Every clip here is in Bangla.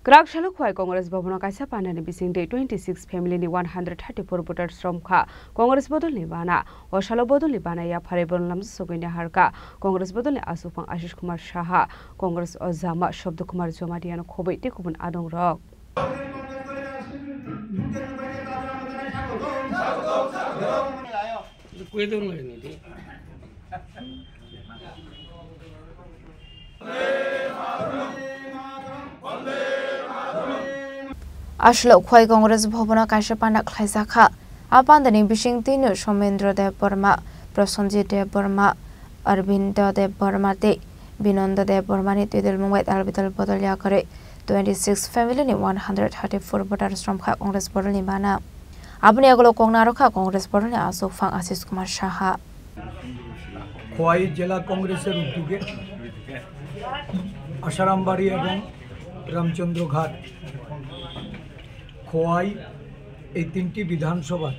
Krak Shaluk Hwai Congress Bhavana Kaisa Panani Bising Day 26 family ni 134 voters from Kha Congress Bodol ni Bana o Shalo Bodol ni Bana ya Phare Bonlam Sogina Harka Congress Bodol ni Asufang Ashish Kumar Shaha Congress Ozama Shobd Kumar Jomadiano Khobai Tikubun Adong Rock Ashlo Khwai Congress Bhavana Kaisa Panak Khaisakha Apandani Bishing Tinu Somendra Dev Burma Prasanjit Dev Burma Arvinda Dev Burma Te Binonda Dev Burma ni Tidil Mumbai Albital Bodolya Kare 26 family ni 134 voters from Kha Congress Bodol ni Bana Abni Agolo Kongnaro Kha Congress Bodol ni Asufang Ashish Kumar Shaha Khwai Jela Congress এর উদ্যোগে আশারামবাড়ি এবং রামচন্দ্র ঘাট খোয়াই এই তিনটি বিধানসভা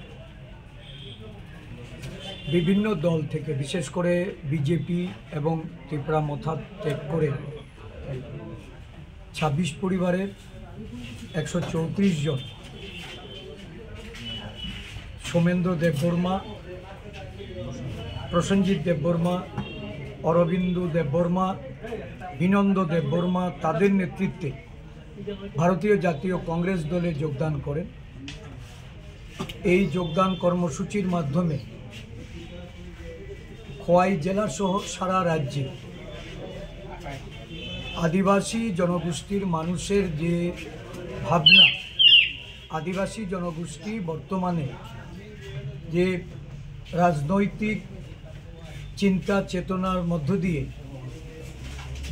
বিভিন্ন দল থেকে বিশেষ করে বিজেপি এবং ত্রিপুরা মথা ত্যাগ করে 26 পরিবারের 134 জন সোমেন্দ্র দেববর্মা প্রসেনজিৎ দেববর্মা অরবিন্দু দেববর্মা বিনন্দ দেববর্মা তাদের নেতৃত্বে ভারতীয় জাতীয় কংগ্রেস দলে যোগদান করেন এই যোগদান কর্মসূচির মাধ্যমে খোয়াই জেলা সহ সারা রাজ্যে আদিবাসী জনগোষ্ঠীর মানুষের যে ভাবনা আদিবাসী জনগোষ্ঠী বর্তমানে যে রাজনৈতিক চিন্তা চেতনার মধ্য দিয়ে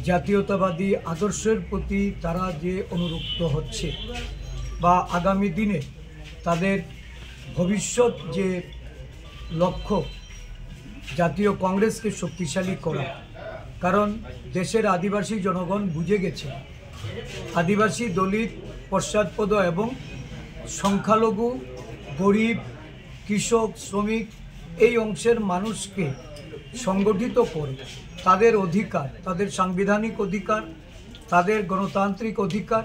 জাতীয়তাবাদী আদর্শের প্রতি তারা যে অনুরক্ত হচ্ছে বা আগামী দিনে তাদের ভবিষ্যৎ যে লক্ষ্য জাতীয় কংগ্রেসকে শক্তিশালী করা কারণ দেশের আদিবাসী জনগণ বুঝে গেছে আদিবাসী দলিত পশ্চাৎপদ এবং সংখ্যালঘু গরিব কৃষক শ্রমিক এই অংশের মানুষকে সংগঠিত করে তাদের অধিকার তাদের সাংবিধানিক অধিকার তাদের গণতান্ত্রিক অধিকার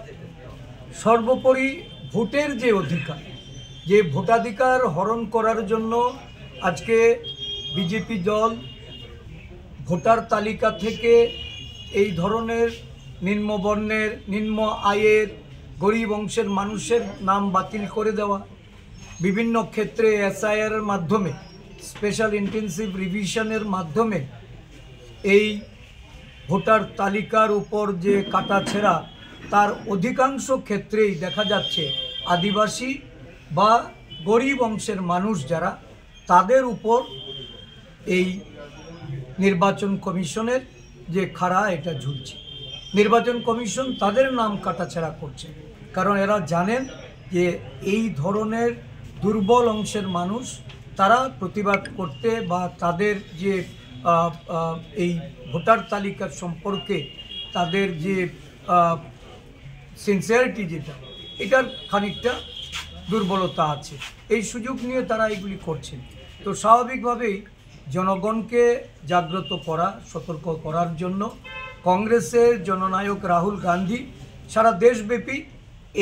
সর্বোপরি ভোটের যে অধিকার যে ভোটাধিকার হরণ করার জন্য আজকে বিজেপি দল ভোটার তালিকা থেকে এই ধরনের নিম্নবর্ণের নিম্ন আয়ের গরিব অংশের মানুষের নাম বাতিল করে দেওয়া বিভিন্ন ক্ষেত্রে এসআইআর এর মাধ্যমে স্পেশাল ইন্টেনসিভ রিভিশনের মাধ্যমে এই ভোটার তালিকার উপর যে কাটাছেঁড়া তার অধিকাংশ ক্ষেত্রেই দেখা যাচ্ছে আদিবাসী বা গরিব অংশের মানুষ যারা তাদের উপর এই নির্বাচন কমিশনের যে খাড়া এটা ঝুলছে নির্বাচন কমিশন তাদের নাম কাটাছেঁড়া করছে কারণ এরা জানেন যে এই ধরনের দুর্বল অংশের মানুষ তারা প্রতিবাদ করতে বা তাদের যে এই ভোটার তালিকার সম্পর্কে তাদের যে সিনসিয়ারিটি যেটা এটার খানিকটা দুর্বলতা আছে এই সুযোগ নিয়ে তারা এগুলি করছেন তো স্বাভাবিকভাবেই জনগণকে জাগ্রত করা সতর্ক করার জন্য কংগ্রেসের জননায়ক রাহুল গান্ধী সারা দেশব্যাপী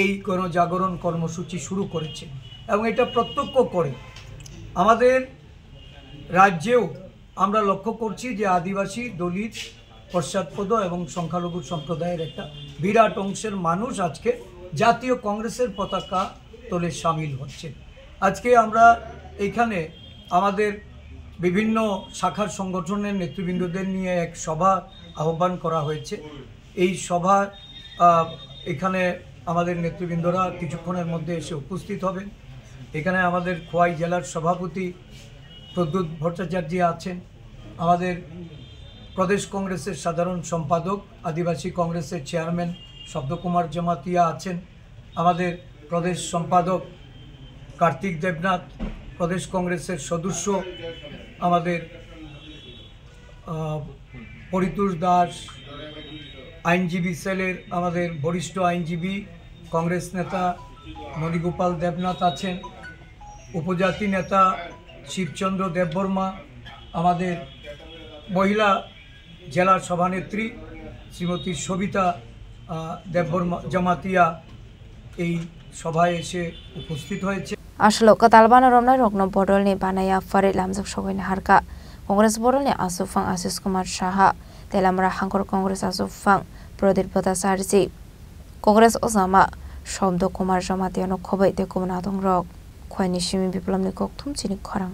এই গণজাগরণ কর্মসূচি শুরু করেছে এবং এটা প্রত্যক্ষ করে আমাদের রাজ্যেও আমরা লক্ষ্য করছি যে আদিবাসী দলিত পশ্চাৎপদ এবং সংখ্যালঘু সম্প্রদায়ের একটা বিরাট অংশের মানুষ আজকে জাতীয় কংগ্রেসের পতাকা তোলে সামিল হচ্ছে আজকে আমরা এখানে আমাদের বিভিন্ন শাখার সংগঠনের নেতৃবৃন্দদের নিয়ে এক সভা আহ্বান করা হয়েছে এই সভা এখানে আমাদের নেতৃবৃন্দরা কিছুক্ষণের মধ্যে এসে উপস্থিত হবেন এখানে আমাদের খোয়াই জেলার সভাপতি প্রদ্যুৎ ভট্টাচার্য আছেন আমাদের প্রদেশ কংগ্রেসের সাধারণ সম্পাদক আদিবাসী কংগ্রেসের চেয়ারম্যান শব্দকুমার জমাতিয়া আছেন আমাদের প্রদেশ সম্পাদক কার্তিক দেবনাথ প্রদেশ কংগ্রেসের সদস্য আমাদের পরিতোষ দাস আইনজীবী সেলের আমাদের বরিষ্ঠ আইনজীবী কংগ্রেস নেতা মণিগোপাল দেবনাথ আছেন উপজাতি নেতা শিবচন্দ্র দেববর্মা আমাদের মহিলা জেলা সভানেত্রী শ্রীমতী সবিতা দেববর্মা জামাতিয়া এই সভায় এসে উপস্থিত হয়েছে। আসলে কাতালবানা রমনাই রগ্ন বদলনি বানায়া ফারে লামজাক সগৈনি হারকা কংগ্রেস বদলনি আসুফাং আশিস কুমার সাহা তেলামরা হাঙ্কর কংগ্রেস আসুফাং প্রদীপ ভট্টাচার্য কংগ্রেস ওজামা শব্দ কুমার জমাতিয়ানো খবৈ তে কুমনা দং রক খয়নি সিমি বিপ্লবনি ককথুম চিনি খরাং।